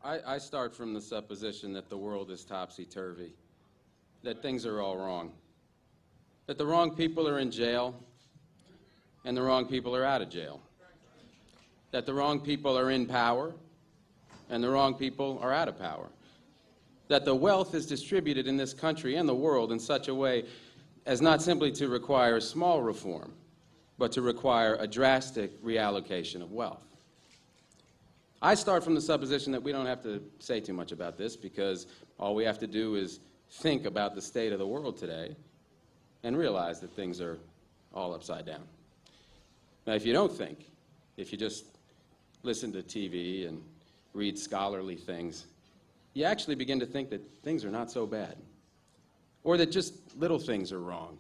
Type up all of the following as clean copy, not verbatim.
I start from the supposition that the world is topsy-turvy, that things are all wrong, that the wrong people are in jail and the wrong people are out of jail, that the wrong people are in power and the wrong people are out of power, that the wealth is distributed in this country and the world in such a way as not simply to require small reform, but to require a drastic reallocation of wealth. I start from the supposition that we don't have to say too much about this because all we have to do is think about the state of the world today and realize that things are all upside down. Now, if you don't think, if you just listen to TV and read scholarly things, you actually begin to think that things are not so bad, or that just little things are wrong.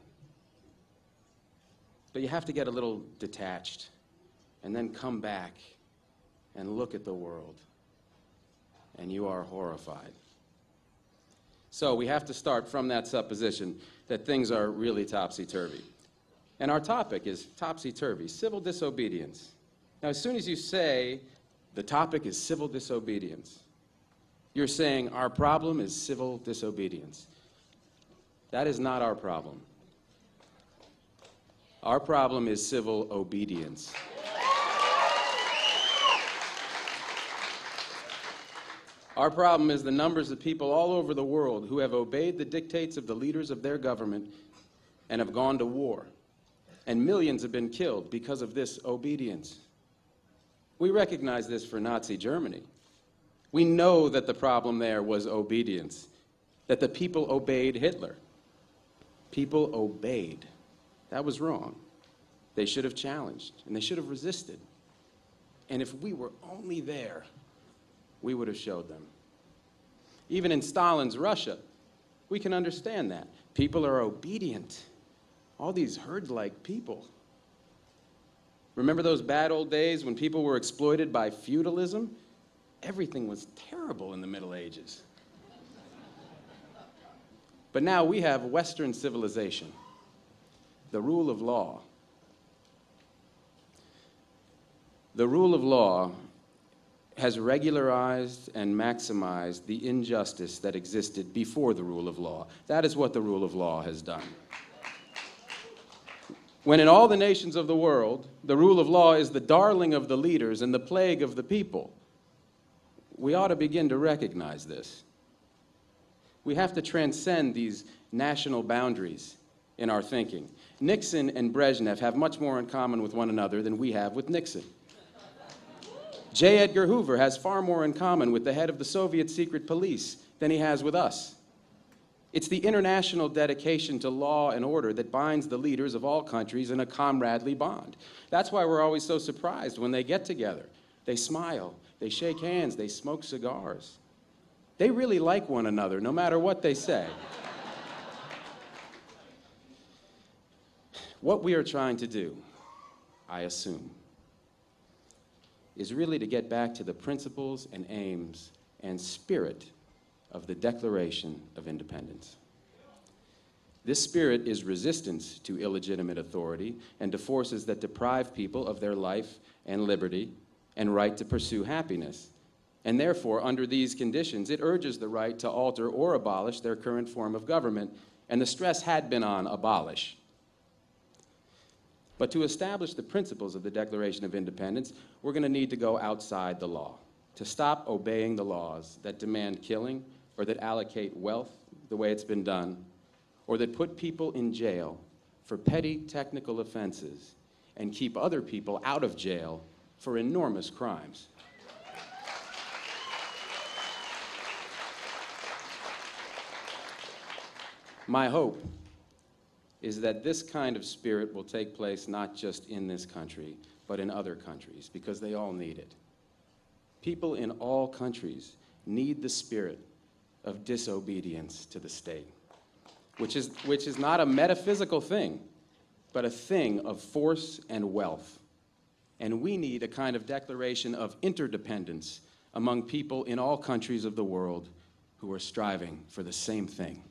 But you have to get a little detached and then come back and look at the world, and you are horrified. So we have to start from that supposition that things are really topsy-turvy. And our topic is topsy-turvy, civil disobedience. Now, as soon as you say the topic is civil disobedience, you're saying our problem is civil disobedience. That is not our problem. Our problem is civil obedience. Our problem is the numbers of people all over the world who have obeyed the dictates of the leaders of their government and have gone to war. And millions have been killed because of this obedience. We recognize this for Nazi Germany. We know that the problem there was obedience, that the people obeyed Hitler. People obeyed. That was wrong. They should have challenged, and they should have resisted. And if we were only there, we would have showed them. Even in Stalin's Russia, we can understand that. People are obedient. All these herd-like people. Remember those bad old days when people were exploited by feudalism? Everything was terrible in the Middle Ages. But now we have Western civilization, the rule of law. The rule of law has regularized and maximized the injustice that existed before the rule of law. That is what the rule of law has done. When in all the nations of the world, the rule of law is the darling of the leaders and the plague of the people, we ought to begin to recognize this. We have to transcend these national boundaries in our thinking. Nixon and Brezhnev have much more in common with one another than we have with Nixon. J. Edgar Hoover has far more in common with the head of the Soviet secret police than he has with us. It's the international dedication to law and order that binds the leaders of all countries in a comradely bond. That's why we're always so surprised when they get together. They smile, they shake hands, they smoke cigars. They really like one another, no matter what they say. What we are trying to do, I assume, is really to get back to the principles and aims and spirit of the Declaration of Independence. This spirit is resistance to illegitimate authority and to forces that deprive people of their life and liberty and right to pursue happiness. And therefore, under these conditions, it urges the right to alter or abolish their current form of government, and the stress had been on abolish. But to establish the principles of the Declaration of Independence, we're going to need to go outside the law, to stop obeying the laws that demand killing or that allocate wealth the way it's been done, or that put people in jail for petty technical offenses and keep other people out of jail for enormous crimes. My hope is that this kind of spirit will take place not just in this country, but in other countries, because they all need it. People in all countries need the spirit of disobedience to the state, which is not a metaphysical thing, but a thing of force and wealth. And we need a kind of declaration of interdependence among people in all countries of the world who are striving for the same thing.